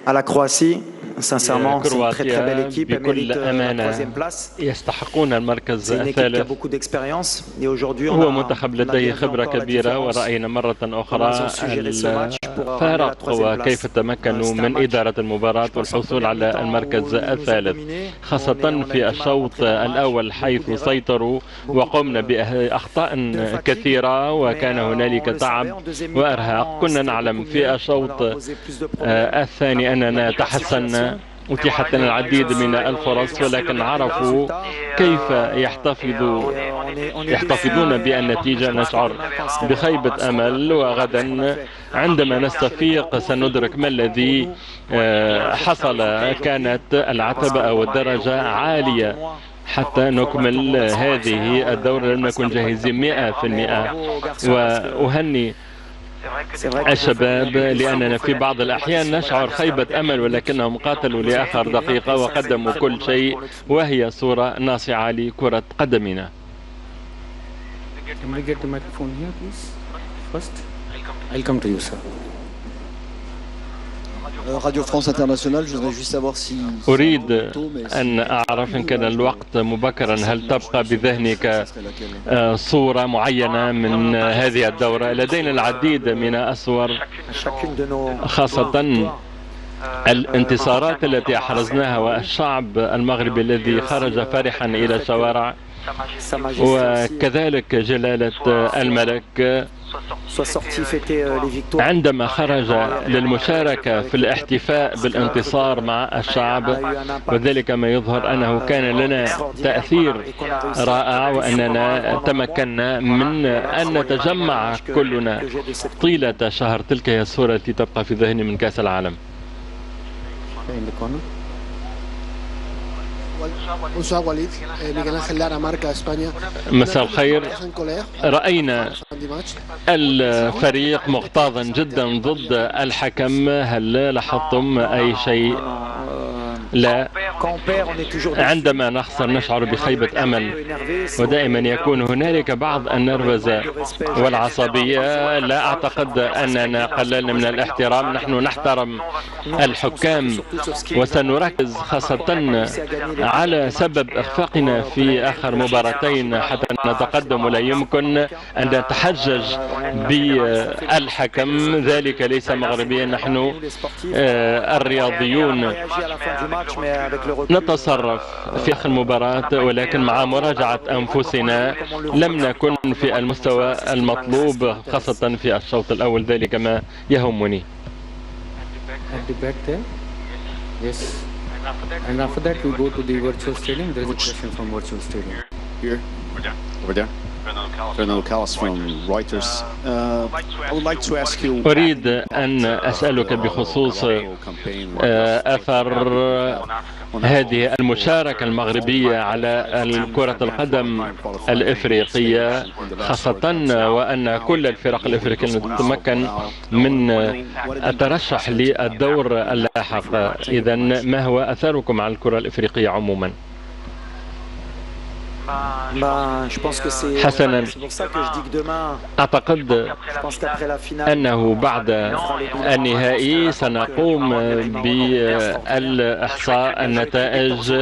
à la Croatie. Sincèrement, c'est une très belle كرواتيا équipe. Elle بكل mérite la أمانة troisième place. يستحقون المركز C'est une équipe qui a الثالث. beaucoup d'expérience. Et aujourd'hui, هو منتخب on a لديه bien vu خبرة encore la كبيرة، différence. ورأينا مرة Comment ils أخرى ont su gérer ce match pour ramener la الفارق troisième وكيف place. تمكنوا C'est un من match, إدارة المباراة je pense, en والحصول première على mi-temps المركز où ils nous ont الثالث، dominés. On خاصة a eu في du mal à الشوط rentrer dans le match. الأول Beaucoup حيث d'erreurs, سيطروا beaucoup وقمنا de بأخطاء fatigue. كثيرة، Mais وكان on هنالك le savait تعب en deuxième وإرهاق. mi-temps, كنا c'était نعلم beaucoup في mieux. On الشوط leur a posé plus de problèmes. On a الثاني أننا beaucoup de تحسنا، situations. أتيحت لنا العديد من الفرص، ولكن عرفوا كيف يحتفظون بالنتيجة. نشعر بخيبة أمل، وغدا عندما نستفيق سندرك ما الذي حصل. كانت العتبة أو الدرجة عالية حتى نكمل هذه الدورة، لم نكن جاهزين 100%. وأهني الشباب لأننا في بعض الأحيان نشعر خيبة أمل، ولكنهم قاتلوا لآخر دقيقة وقدموا كل شيء، وهي صورة ناصعة لكرة قدمنا. Can we get the microphone here, please? First, I'll come to you, sir. Radio France Internationale, je voudrais juste savoir si... أريد أن أعرف إن كان الوقت مبكرا، هل تبقى بذهنك صورة معينة من هذه الدورة؟ لدينا العديد من الصور، خاصة الانتصارات التي أحرزناها والشعب المغربي الذي خرج فرحا إلى الشوارع، وكذلك جلالة الملك عندما خرج للمشاركة في الاحتفاء بالانتصار مع الشعب، وذلك ما يظهر أنه كان لنا تأثير رائع، وأننا تمكنا من أن نتجمع كلنا طيلة شهر. تلك هي الصورة التي تبقى في ذهني من كأس العالم. مساء الخير. رأينا الفريق مغتاظا جدا ضد الحكم، هل لاحظتم أي شيء؟ لا. عندما نخسر نشعر بخيبة أمل، ودائما يكون هنالك بعض النرفزة والعصبية. لا أعتقد أننا قللنا من الاحترام، نحن نحترم الحكام وسنركز خاصة على سبب إخفاقنا في آخر مباراتين حتى نتقدم، ولا يمكن أن نتحجج بالحكم، ذلك ليس مغربيا. نحن الرياضيون نتصرف في آخر المباراة، ولكن مع مراجعة أنفسنا لم نكن في المستوى المطلوب خاصة في الشوط الأول، ذلك ما يهمني. And after that we go to the virtual stadium. There is a question from virtual stadium. Here? Over there? Fernando Callas from Reuters. I would like to ask you... أريد أن أسألك بخصوص أثر هذه المشاركة المغربية على كرة القدم الإفريقية، خاصة وأن كل الفرق الإفريقية تتمكن من الترشح للدور اللاحق. إذا ما هو أثركم على الكرة الإفريقية عموما؟ حسنا، أعتقد أنه بعد النهائي سنقوم بالإحصاء النتائج.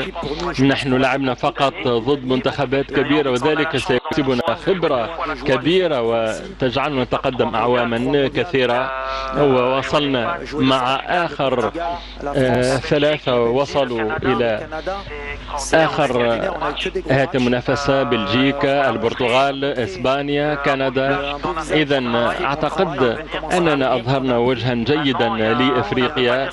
نحن لعبنا فقط ضد منتخبات كبيرة، وذلك سيكسبنا خبرة كبيرة وتجعلنا نتقدم أعواما كثيرة. ووصلنا مع آخر ثلاثة وصلوا إلى آخر هذه المنافسة: بلجيكا، البرتغال، إسبانيا، كندا. إذا أعتقد أننا أظهرنا وجها جيدا لإفريقيا،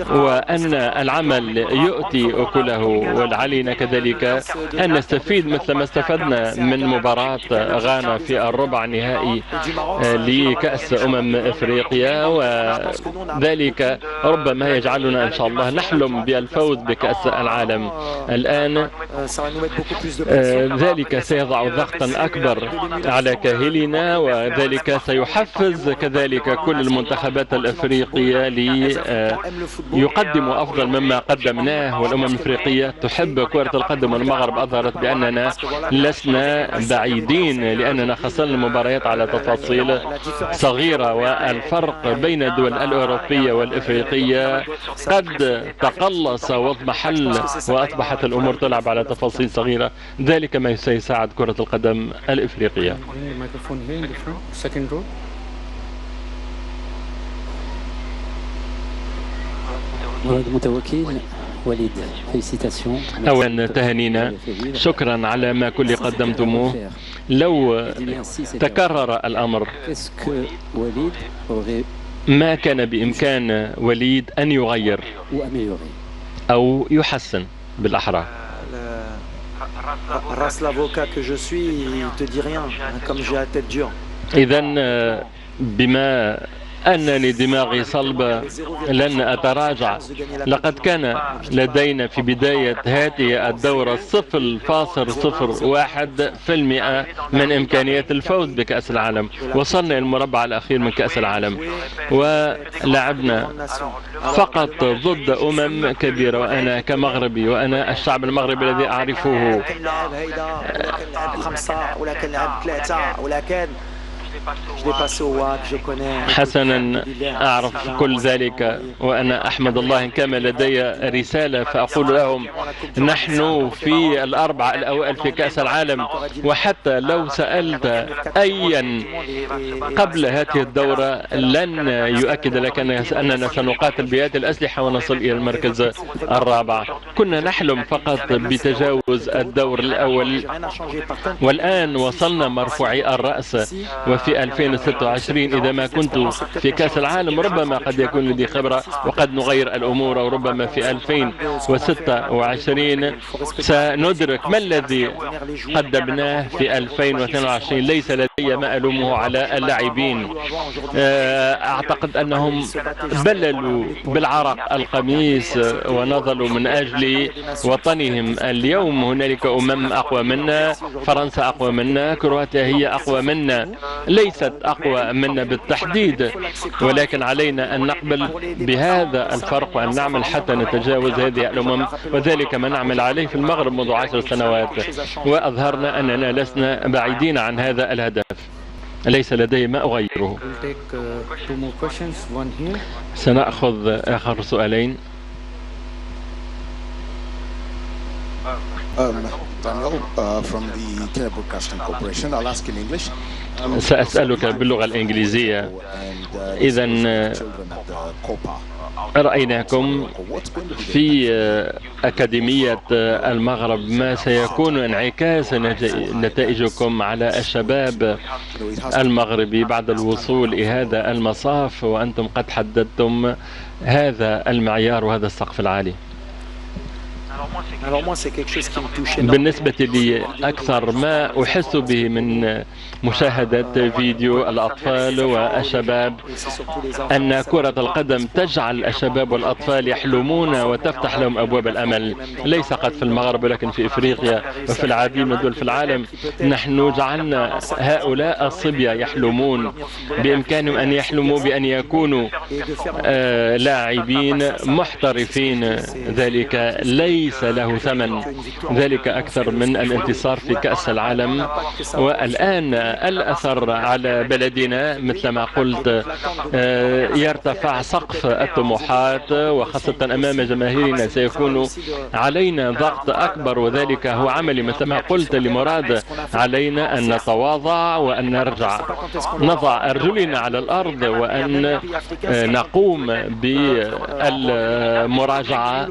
وأن العمل يؤتي أكله، وعلينا كذلك أن نستفيد مثل ما استفدنا من مباراة غانا في الربع نهائي لكأس إفريقيا، وذلك ربما يجعلنا إن شاء الله نحلم بالفوز بكأس العالم. الآن ذلك سيضع ضغطا أكبر على كاهلنا، وذلك سيحفز كذلك كل المنتخبات الأفريقية ليقدموا أفضل مما قدمناه. والأمم الأفريقية تحب كرة القدم، والمغرب أظهرت بأننا لسنا بعيدين لأننا خسرنا المباريات على تفاصيل صغيرة، والفرق بين الدول الأوروبية والإفريقية قد تقلص واضمحل وأصبحت الأمور تلعب على تفاصيل صغيرة. ذلك ما سيساعد كرة القدم الإفريقية. متوكل وليد، أولا تهانينا، شكرا على ما كل قدمتموه. لو تكرر الأمر ما كان بإمكان وليد أن يغير أو يحسن بالأحرى. إذن بما أنني دماغي صلبة لن أتراجع. لقد كان لدينا في بداية هذه الدورة 0.01% من إمكانية الفوز بكأس العالم. وصلنا المربع الأخير من كأس العالم ولعبنا فقط ضد أمم كبيرة، وأنا كمغربي وأنا الشعب المغربي الذي أعرفه حسنا أعرف كل ذلك، وأنا أحمد الله إن كان لدي رسالة فأقول لهم نحن في الأربعة الأوائل في كأس العالم. وحتى لو سألت أيا قبل هذه الدورة لن يؤكد لك أننا سنقاتل بهذه الأسلحة ونصل إلى المركز الرابع. كنا نحلم فقط بتجاوز الدور الأول، والآن وصلنا مرفوعي الرأس. وفي 2026 إذا ما كنت في كأس العالم ربما قد يكون لدي خبرة وقد نغير الأمور، وربما في 2026 سندرك ما الذي قدمناه في 2022. ليس لدي ما ألومه على اللاعبين، أعتقد أنهم بللوا بالعرق القميص ونضلوا من أجل وطنهم. اليوم هنالك أمم أقوى منا، فرنسا أقوى منا، كرواتيا هي أقوى منا، ليست أقوى منا بالتحديد، ولكن علينا أن نقبل بهذا الفرق وأن نعمل حتى نتجاوز هذه الأمم. وذلك ما نعمل عليه في المغرب منذ 10 سنوات، وأظهرنا أننا لسنا بعيدين عن هذا الهدف. ليس لدي ما أغيره. سنأخذ آخر سؤالين. From the Kenya Broadcasting Corporation. I'll ask in English. سأسألك باللغة الإنجليزية. إذا رأيناكم في أكاديمية المغرب، ما سيكون انعكاس نتائجكم على الشباب المغربي بعد الوصول إلى هذا المصاف وأنتم قد حددتم هذا المعيار وهذا السقف العالي؟ بالنسبة لي أكثر ما أحس به من مشاهدة فيديو الأطفال والشباب أن كرة القدم تجعل الشباب والأطفال يحلمون وتفتح لهم أبواب الأمل، ليس فقط في المغرب ولكن في إفريقيا وفي العديد من الدول في العالم. نحن جعلنا هؤلاء الصبية يحلمون، بإمكانهم أن يحلموا بأن يكونوا لاعبين محترفين. ذلك ليس له ثمن، ذلك أكثر من الانتصار في كأس العالم. والآن الأثر على بلدنا مثل ما قلت، يرتفع سقف الطموحات، وخاصة أمام جماهيرنا سيكون علينا ضغط أكبر، وذلك هو عملي مثل ما قلت لمراد. علينا أن نتواضع وأن نرجع نضع أرجلنا على الأرض وأن نقوم بالمراجعة.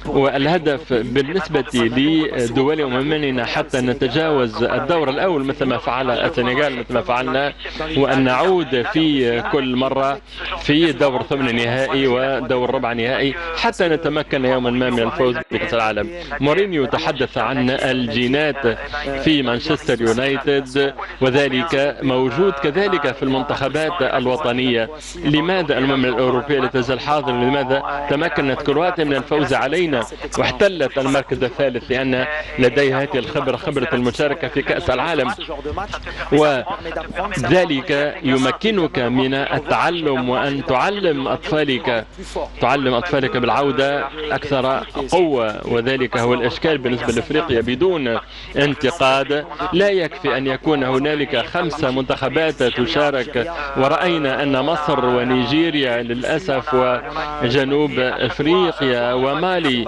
والهدف بالنسبة لدول أممنا حتى نتجاوز الدور الأول مثل ما فعل السنغال، مثل ما فعلنا، وأن نعود في كل مرة في دور ثمن نهائي ودور ربع نهائي حتى نتمكن يوما ما من الفوز بكأس العالم. مورينيو تحدث عن الجينات في مانشستر يونايتد، وذلك موجود كذلك في المنتخبات الوطنية. لماذا الأمم الأوروبية لا تزال حاضرة؟ لماذا تمكنت كرواتيا من الفوز علينا واحتلت احتلت المركز الثالث، لأن لديها هذه الخبرة، خبرة المشاركة في كأس العالم، وذلك يمكنك من التعلم وأن تعلم أطفالك بالعودة أكثر قوة. وذلك هو الإشكال بالنسبة لأفريقيا. بدون انتقاد لا يكفي أن يكون هنالك 5 منتخبات تشارك، ورأينا أن مصر ونيجيريا للأسف وجنوب أفريقيا ومالي،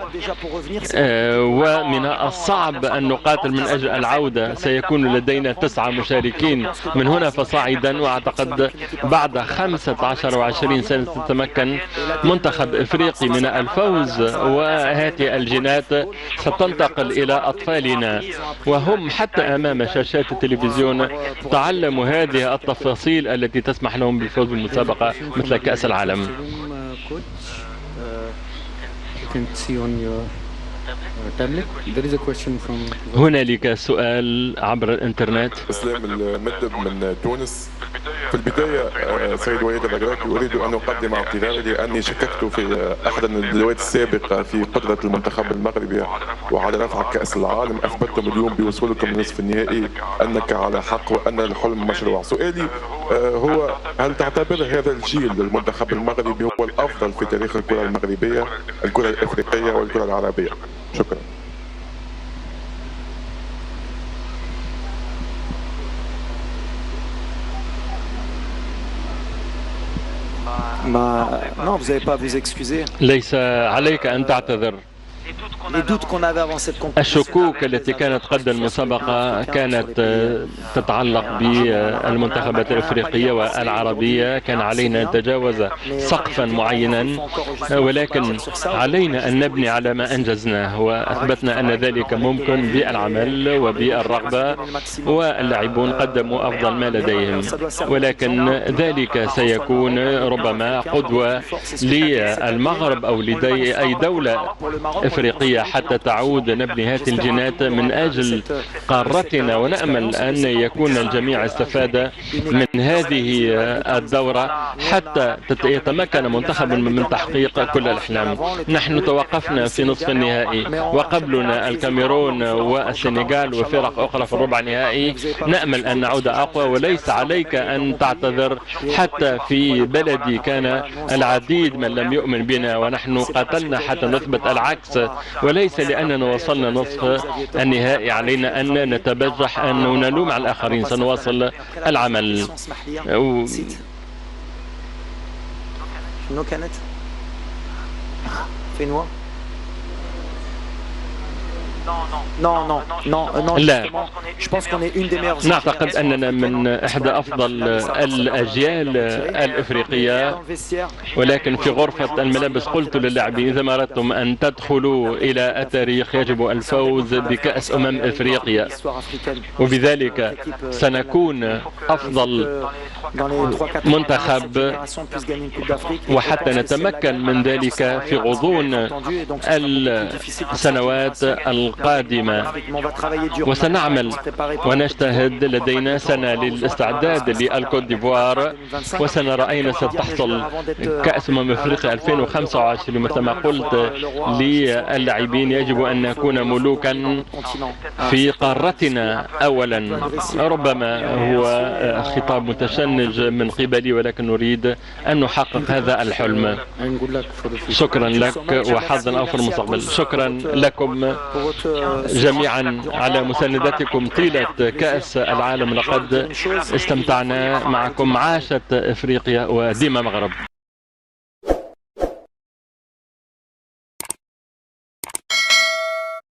ومن الصعب أن نقاتل من أجل العودة. سيكون لدينا 9 مشاركين من هنا فصاعدا، وأعتقد بعد 15 و20 سنة تتمكن منتخب إفريقي من الفوز، وهذه الجينات ستنتقل إلى أطفالنا، وهم حتى أمام شاشات التلفزيون تعلموا هذه التفاصيل التي تسمح لهم بالفوز بالمسابقة مثل كأس العالم. هنالك سؤال عبر الانترنت. اسلام المدب من تونس. في البداية سيد وليد العراقي أريد أن أقدم اعتذاري لأني شككت في أحد الندوات السابقة في قدرة المنتخب المغربي وعلى رفع كأس العالم. أثبتتم اليوم بوصولكم لنصف النهائي أنك على حق وأن الحلم مشروع. سؤالي هو هل تعتبر هذا الجيل للمنتخب المغربي هو الأفضل في تاريخ الكرة المغربية، الكرة الإفريقية والكرة العربية؟ شكرا. ليس عليك أن تعتذر. الشكوك التي كانت قبل المسابقة كانت تتعلق بالمنتخبات الأفريقية والعربية. كان علينا أن نتجاوز سقفا معينا، ولكن علينا أن نبني على ما أنجزناه، وأثبتنا أن ذلك ممكن بالعمل وبالرغبة، واللاعبون قدموا أفضل ما لديهم، ولكن ذلك سيكون ربما قدوة للمغرب أو لدي أي دولة إفريقية حتى تعود نبني هذه الجينات من أجل قارتنا. ونأمل أن يكون الجميع استفاد من هذه الدورة حتى يتمكن منتخب من تحقيق كل الأحلام. نحن توقفنا في نصف النهائي، وقبلنا الكاميرون والسنغال وفرق أخرى في الربع النهائي. نأمل أن نعود أقوى، وليس عليك أن تعتذر. حتى في بلدي كان العديد من لم يؤمن بنا، ونحن قاتلنا حتى نثبت العكس، وليس لأننا وصلنا نصف النهائي علينا أن نتبجح أن نلوم على الآخرين. سنواصل العمل. لا، نعتقد أننا من إحدى أفضل الأجيال الإفريقية، ولكن في غرفة الملابس قلت للاعبين إذا ما أردتم أن تدخلوا إلى التاريخ يجب الفوز بكأس إفريقيا، وبذلك سنكون أفضل منتخب، وحتى نتمكن من ذلك في غضون السنوات القادمة. وسنعمل ونجتهد. لدينا سنة للاستعداد للكوت ديفوار، وسنرى أين ستحصل كأس أفريقيا 2025. مثل ما قلت للاعبين يجب أن نكون ملوكا في قارتنا أولا. ربما هو خطاب متشنج من قبلي، ولكن نريد أن نحقق هذا الحلم. شكرا لك وحظا أوفر المستقبل. شكرا لكم جميعا على مساندتكم طيلة كأس العالم. لقد استمتعنا معكم. عاشت إفريقيا وديما مغرب.